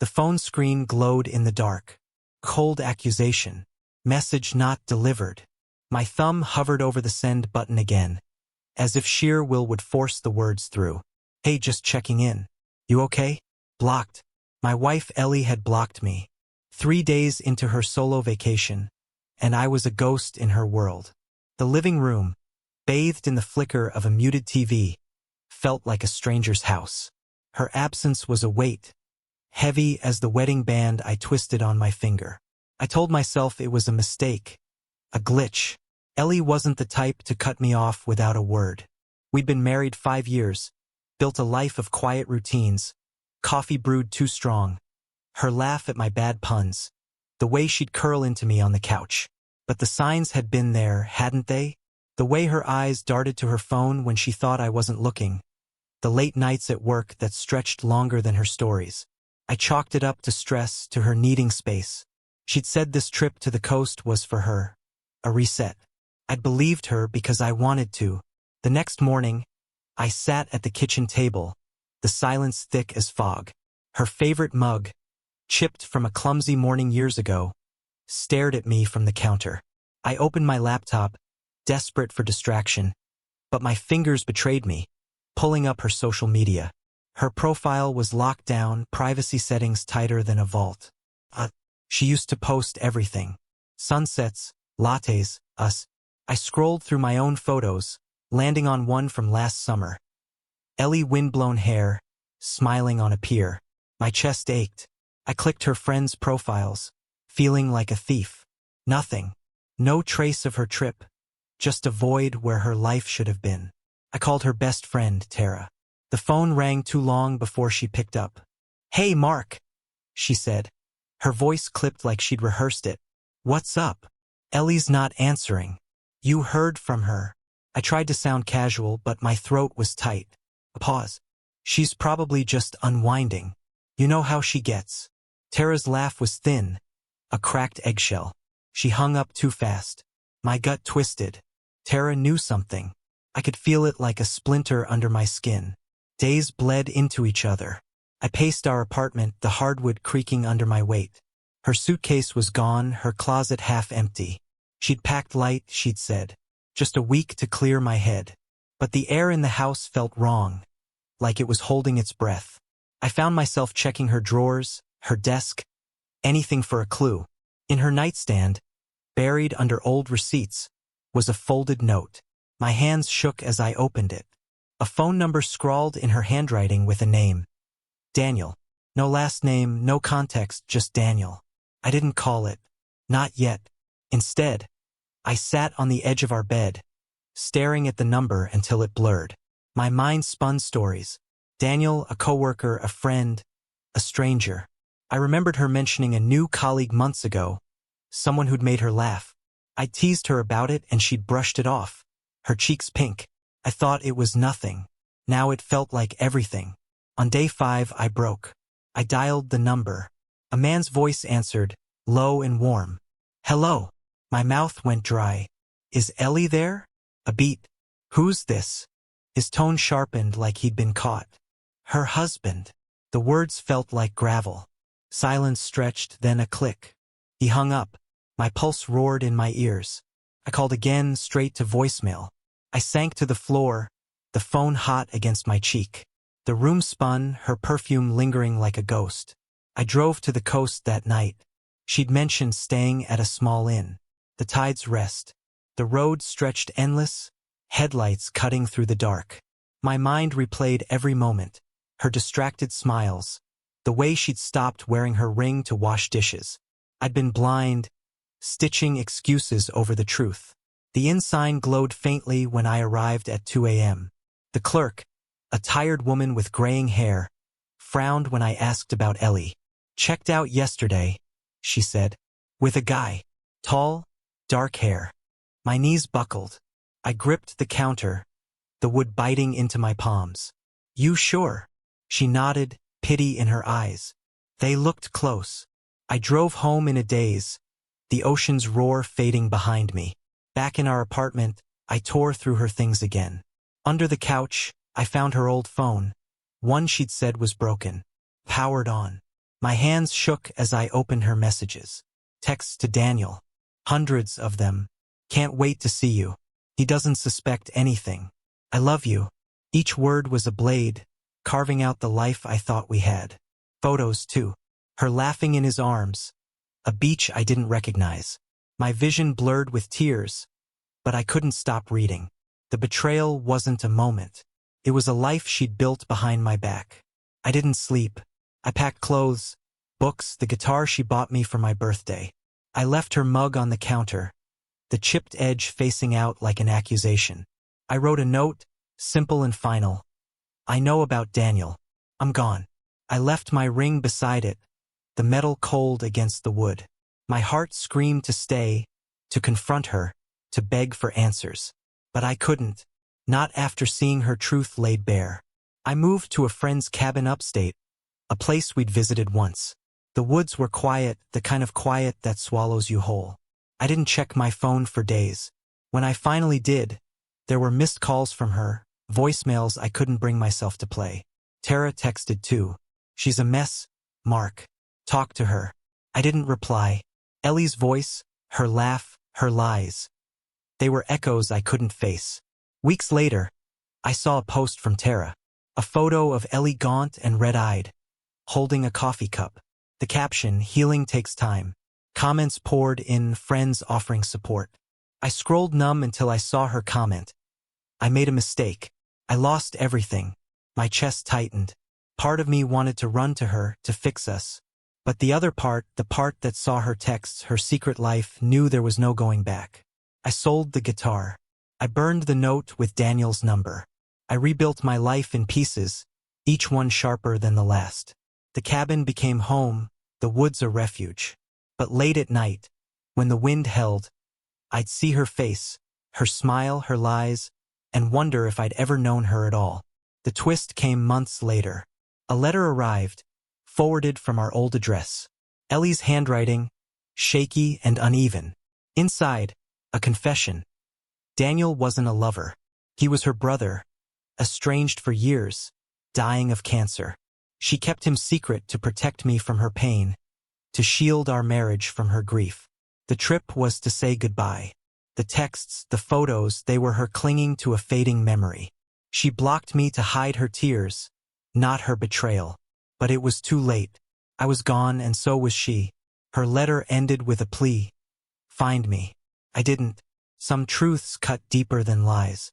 The phone screen glowed in the dark. Cold accusation. Message not delivered. My thumb hovered over the send button again, as if sheer will would force the words through. Hey, just checking in. You okay? Blocked. My wife Ellie had blocked me. 3 days into her solo vacation, and I was a ghost in her world. The living room, bathed in the flicker of a muted TV, felt like a stranger's house. Her absence was a weight, heavy as the wedding band I twisted on my finger. I told myself it was a mistake, a glitch. Ellie wasn't the type to cut me off without a word. We'd been married 5 years, built a life of quiet routines, coffee brewed too strong, her laugh at my bad puns, the way she'd curl into me on the couch. But the signs had been there, hadn't they? The way her eyes darted to her phone when she thought I wasn't looking, the late nights at work that stretched longer than her stories. I chalked it up to stress, to her needing space. She'd said this trip to the coast was for her, a reset. I'd believed her because I wanted to. The next morning, I sat at the kitchen table, the silence thick as fog. Her favorite mug, chipped from a clumsy morning years ago, stared at me from the counter. I opened my laptop, desperate for distraction, but my fingers betrayed me, pulling up her social media. Her profile was locked down, privacy settings tighter than a vault. She used to post everything. Sunsets, lattes, us. I scrolled through my own photos, landing on one from last summer. Ellie windblown hair, smiling on a pier. My chest ached. I clicked her friends' profiles, feeling like a thief. Nothing. No trace of her trip. Just a void where her life should have been. I called her best friend, Tara. The phone rang too long before she picked up. Hey, Mark, she said. Her voice clipped like she'd rehearsed it. What's up? Ellie's not answering. You heard from her. I tried to sound casual, but my throat was tight. A pause. She's probably just unwinding. You know how she gets. Tara's laugh was thin, a cracked eggshell. She hung up too fast. My gut twisted. Tara knew something. I could feel it like a splinter under my skin. Days bled into each other. I paced our apartment, the hardwood creaking under my weight. Her suitcase was gone, her closet half empty. She'd packed light, she'd said. Just a week to clear my head. But the air in the house felt wrong, like it was holding its breath. I found myself checking her drawers, her desk, anything for a clue. In her nightstand, buried under old receipts, was a folded note. My hands shook as I opened it. A phone number scrawled in her handwriting with a name. Daniel. No last name, no context, just Daniel. I didn't call it. Not yet. Instead, I sat on the edge of our bed, staring at the number until it blurred. My mind spun stories. Daniel, a coworker, a friend, a stranger. I remembered her mentioning a new colleague months ago, someone who'd made her laugh. I teased her about it and she'd brushed it off, her cheeks pink. I thought it was nothing. Now it felt like everything. On day 5, I broke. I dialed the number. A man's voice answered, low and warm. Hello. My mouth went dry. Is Ellie there? A beat. Who's this? His tone sharpened like he'd been caught. Her husband. The words felt like gravel. Silence stretched, then a click. He hung up. My pulse roared in my ears. I called again, straight to voicemail. I sank to the floor, the phone hot against my cheek. The room spun, her perfume lingering like a ghost. I drove to the coast that night. She'd mentioned staying at a small inn. The tide's rest. The road stretched endless, headlights cutting through the dark. My mind replayed every moment. Her distracted smiles. The way she'd stopped wearing her ring to wash dishes. I'd been blind, stitching excuses over the truth. The inn sign glowed faintly when I arrived at 2 a.m. The clerk, a tired woman with graying hair, frowned when I asked about Ellie. Checked out yesterday, she said. With a guy. Tall, dark hair. My knees buckled. I gripped the counter, the wood biting into my palms. You sure? She nodded, pity in her eyes. They looked close. I drove home in a daze, the ocean's roar fading behind me. Back in our apartment, I tore through her things again. Under the couch, I found her old phone. One she'd said was broken. Powered on. My hands shook as I opened her messages. Texts to Daniel. Hundreds of them. Can't wait to see you. He doesn't suspect anything. I love you. Each word was a blade, carving out the life I thought we had. Photos, too. Her laughing in his arms. A beach I didn't recognize. My vision blurred with tears, but I couldn't stop reading. The betrayal wasn't a moment. It was a life she'd built behind my back. I didn't sleep. I packed clothes, books, the guitar she bought me for my birthday. I left her mug on the counter, the chipped edge facing out like an accusation. I wrote a note, simple and final. I know about Daniel. I'm gone. I left my ring beside it, the metal cold against the wood. My heart screamed to stay, to confront her, to beg for answers. But I couldn't, not after seeing her truth laid bare. I moved to a friend's cabin upstate, a place we'd visited once. The woods were quiet, the kind of quiet that swallows you whole. I didn't check my phone for days. When I finally did, there were missed calls from her, voicemails I couldn't bring myself to play. Tara texted too. She's a mess, Mark. Talk to her. I didn't reply. Ellie's voice, her laugh, her lies. They were echoes I couldn't face. Weeks later, I saw a post from Tara. A photo of Ellie gaunt and red-eyed, holding a coffee cup. The caption, healing takes time. Comments poured in, friends offering support. I scrolled numb until I saw her comment. I made a mistake. I lost everything. My chest tightened. Part of me wanted to run to her, to fix us. But the other part, the part that saw her texts, her secret life, knew there was no going back. I sold the guitar. I burned the note with Daniel's number. I rebuilt my life in pieces, each one sharper than the last. The cabin became home, the woods a refuge. But late at night, when the wind held, I'd see her face, her smile, her lies, and wonder if I'd ever known her at all. The twist came months later. A letter arrived, forwarded from our old address. Ellie's handwriting, shaky and uneven. Inside, a confession. Daniel wasn't a lover. He was her brother, estranged for years, dying of cancer. She kept him secret to protect me from her pain, to shield our marriage from her grief. The trip was to say goodbye. The texts, the photos, they were her clinging to a fading memory. She blocked me to hide her tears, not her betrayal. But it was too late. I was gone, and so was she. Her letter ended with a plea. Find me. I didn't. Some truths cut deeper than lies.